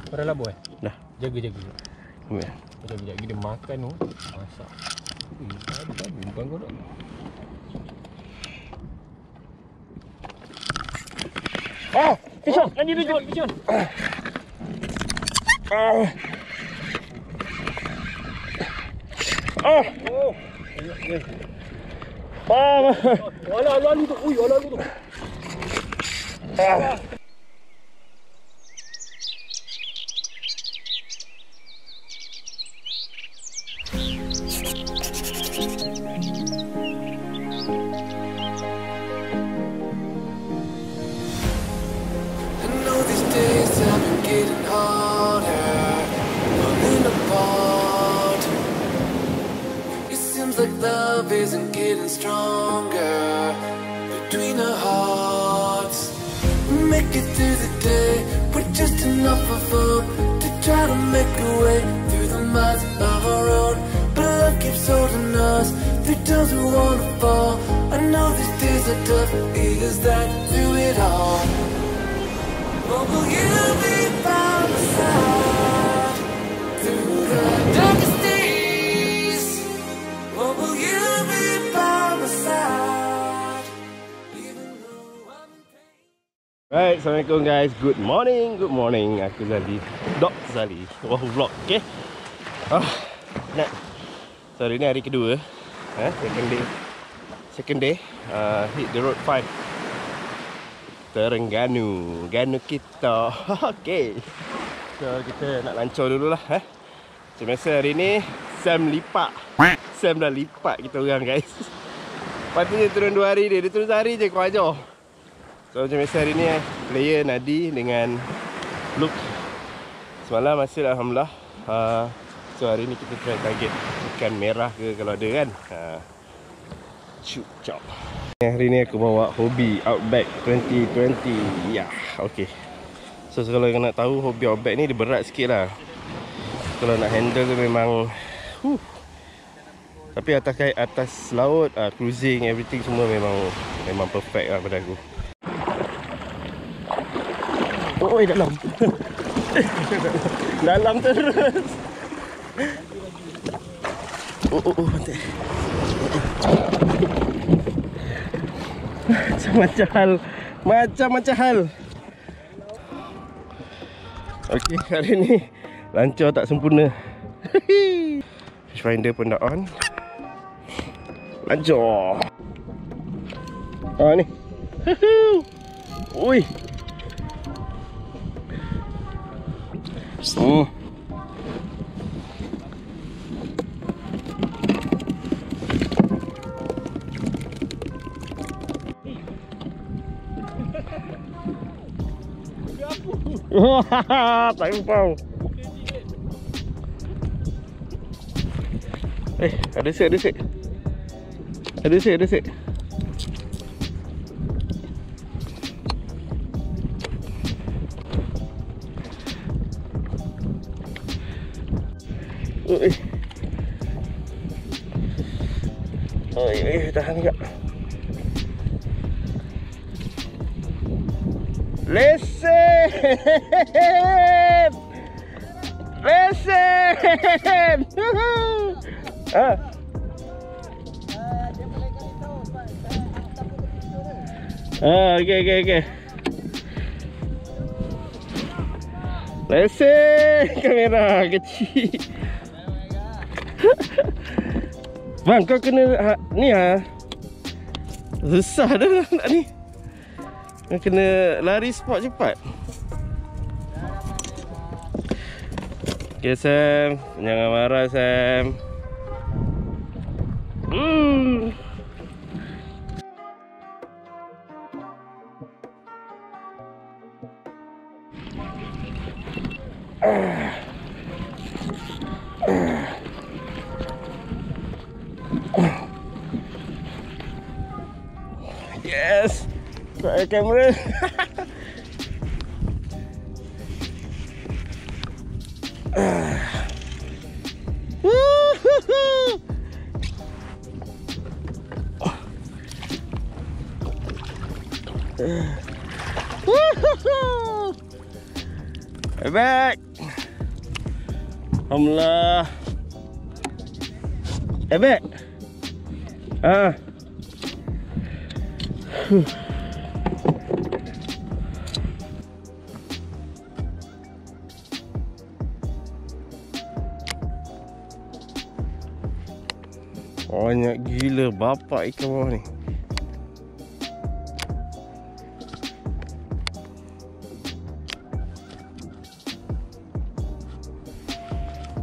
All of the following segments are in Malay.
Pada labu Dah. Jaga-jaga. Ya. Sekejap lagi dia makan tu. Masak. Padu bukan kau nak. Pisau. Lagi rejut, pisau. Alu tu. Ui, alu tu. Like love isn't getting stronger between our hearts. Make it through the day with just enough of hope to try to make a way through the miles of our road. But love keeps holding us through times we wanna fall. I know these days are tough, is that through it all? What will you be by my side through the darkest days? What will you be by my side? Even though I'm in pain. Right, Assalamualaikum guys. Good morning. Aku Zali, Dr. Zali, WAHOO vlog. Okay. Nak. So hari ni hari kedua. Second day. Hit the road 5. Terengganu kita. Okay. So kita nak lancor dululah. Macam biasa hari ni Sam lipat. Sam dah lipat kita orang guys. Patutnya turun 2 hari dia turun sehari je kau ajar. So macam biasa hari ni player Nadi dengan Luke. Semalam hasil Alhamdulillah. So hari ni kita try target ikan merah ke kalau ada kan. Shoot chop. Hari ni aku bawa HOBIE OUTBACK 2020. Ya, okay. So kalau kau nak tahu HOBIE OUTBACK ni dia berat sikit lah. Kalau nak handle tu memang tapi atas laut, cruising, everything semua memang perfect lah pada aku. Oh, dalam. Dalam terus. Nanti. Macam hal. Okey, hari ni lancar tak sempurna. Fish finder pun dah on. Lancar. Ni. Ui. Tak empau. Ada set. Tahan juga. Lesen. Okay. Lesen kamera kecil. Bang, kau kena ni susah dah nak ni. Kena lari spot cepat. Okay Sam, jangan marah Sam. Yes. Pakai kamera. Back. Alhamdulillah. Back. Banyak gila bapak ikan bawah ni.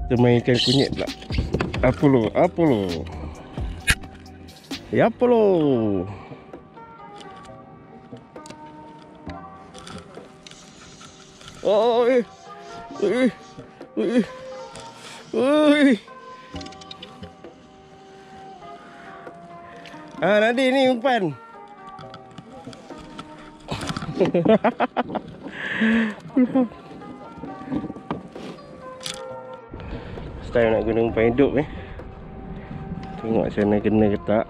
Kita main ikan kunyit pula. Apa lo? Ya apa lo? Oi. Nanti ni umpan. Style nak guna umpan hidup ni. Tengok sana kena ke tak.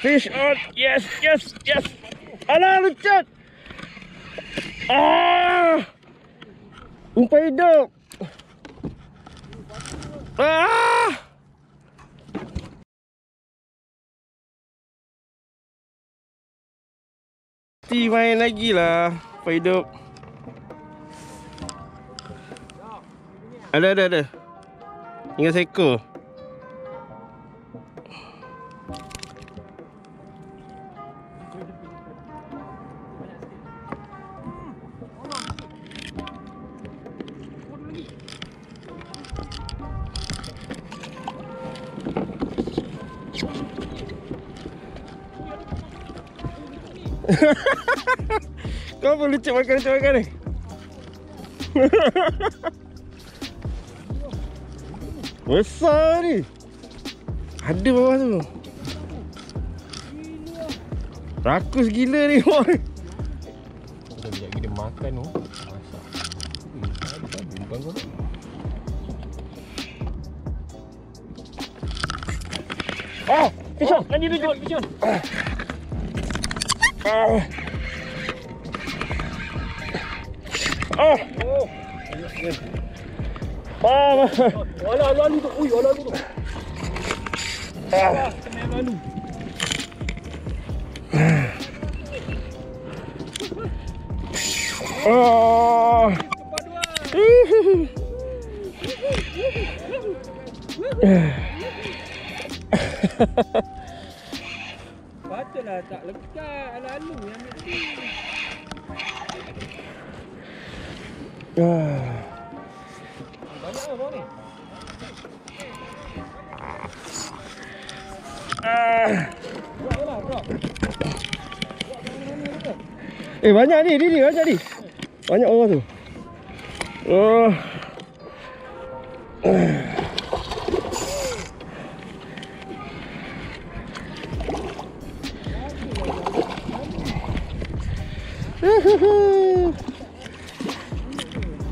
Fish on, yes. Alah, lucut. Umpan hidup. Main lagi lah umpan hidup. Ada. Tinggal seekor. Kau boleh lucuk makan ni. Besar ni. Ada bawah tu. Rakus gila ni. Dah bijak gila makan tu. Masa. Padu bukan kau. Fish on. Lagi lucut. Fish on. Lalu tu. Ui, lalu tu. Kena lalu. Patutlah tak lekat, lalu yang mesti. Banyak apa ni? Buatlah, bro. Banyak ni, banyak ni. Banyak orang tu.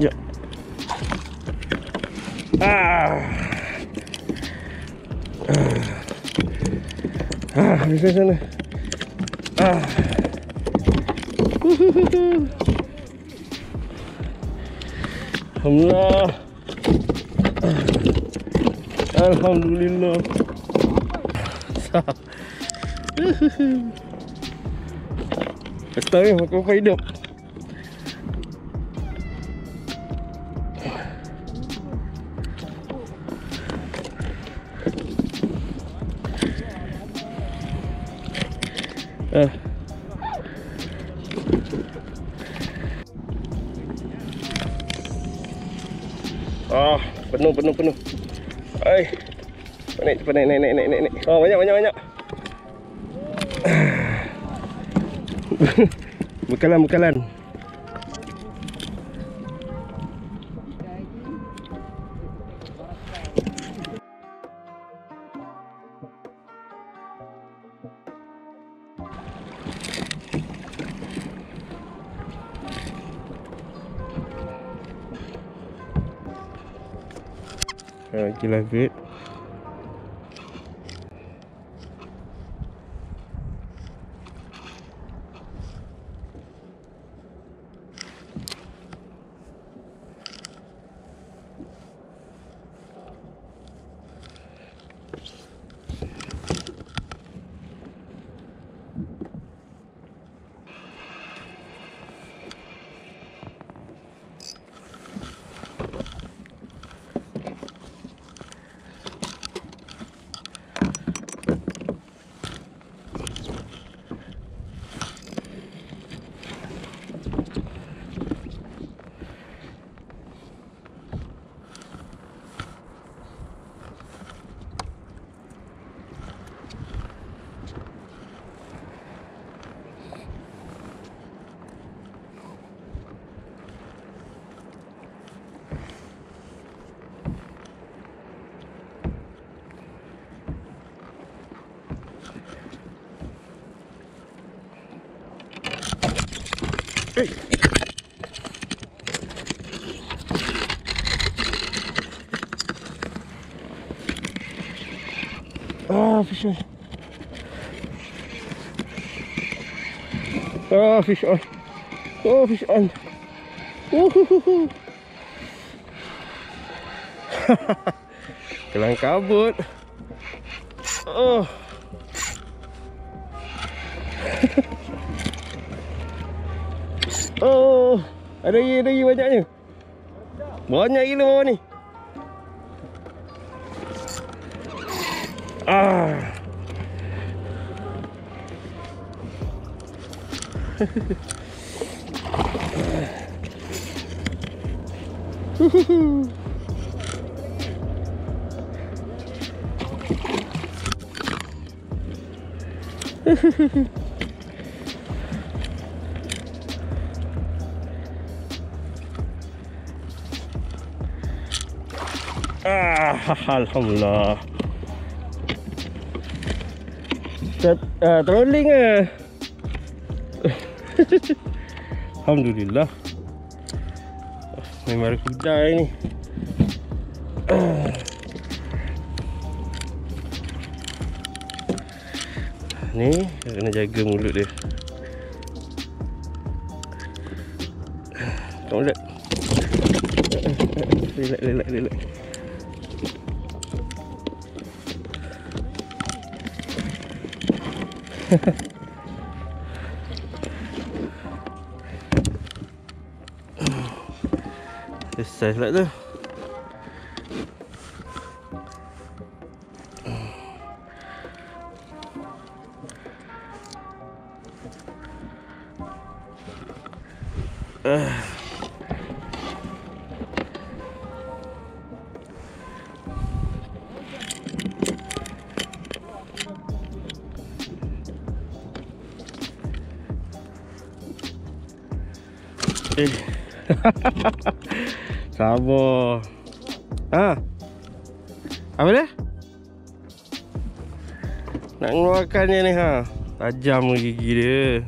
Ya. Di sana. Alhamdulillah. Alhamdulillah. Kata ni makan apa hidup. Penuh. Oi. Cepat naik. Oh, banyak. Bekalan. Gila fit. Fish on. Fish on. Fish on. Kelang kabut. Ada banyaknya. Banyak gila bawah ni. Alhamdulillah. Trolling Alhamdulillah. Memang kuda ni. Ni kena jaga mulut dia. Tolak. Relax. Selesai pula tu. Sabar. Apa dia? Nak mengeluarkannya ni tajam gigi dia.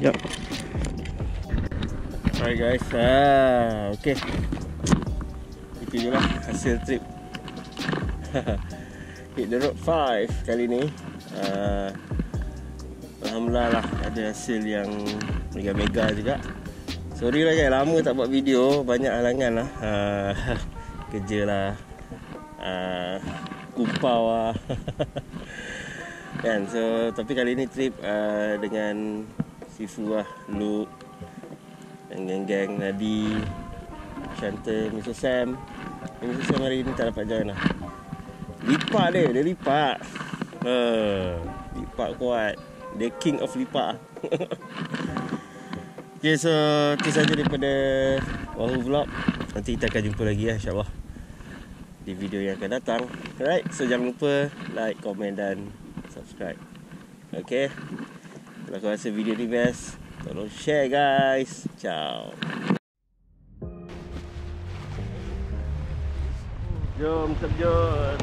Yep. Alright guys, okay. Itu je lah hasil trip. Hit the road 5 kali ni. Alhamdulillah lah, ada hasil yang mega-mega juga. Sorry lah guys, lama tak buat video, banyak halangan lah. Kerja lah, kumpau lah. Kan, so tapi kali ni trip dengan Sifu lah, Luke Dan geng-geng Nadi, Shanta, Mr. Sam. Mr. Sam hari ni tak dapat join lah. Lipat dia lipat. Lipat kuat. The king of lipat. Okay, so itu saja daripada WAHOO vlog. Nanti kita akan jumpa lagi ya, insyaAllah, di video yang akan datang. Alright, so jangan lupa like, komen dan subscribe. Okay, kalau kau rasa video ni best, tolong share guys. Ciao. Jom terjun.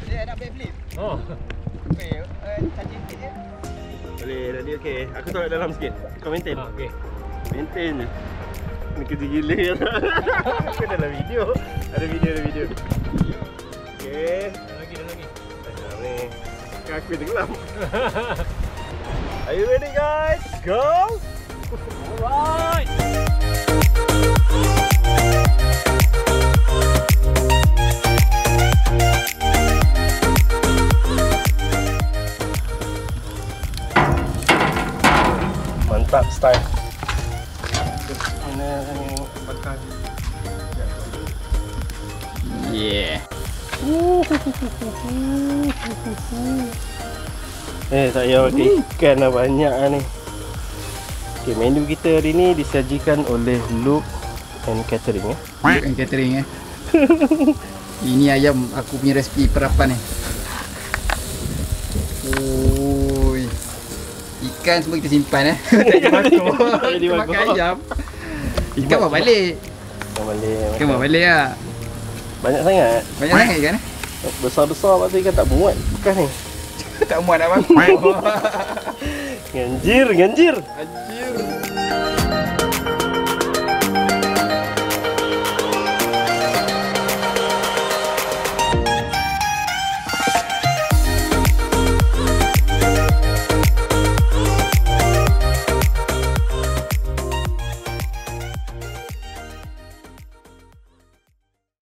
Dia nak backflip. Oh. Okey, charging sikit je. Boleh, tadi okey. Aku tolak dalam sikit. Kau maintain. Okey. Maintain je. Ni kerja gila ya. Aku dalam video. Ada video. Okey. Dah lagi. Dah ni. Kaki tenggelam. Are you ready guys? Go! Alright. Mantap style. Mana yang pakai? Yeah. Tak payah pakai ikan dah banyak lah ni. Okay, menu kita hari ni disajikan oleh Look and Catering Bukan catering Ini ayam aku punya resipi perapan ni. Oi. Ikan semua kita simpan Tak payah makan. Kita makan ayam. Ikan bawa balik. Ikan bawa balik lah. Banyak sangat. Banyak sangat ikan Besar-besar lepas tu ikan tak muat ikan ni. Tak muat nak makan. Ganjir. Anjir.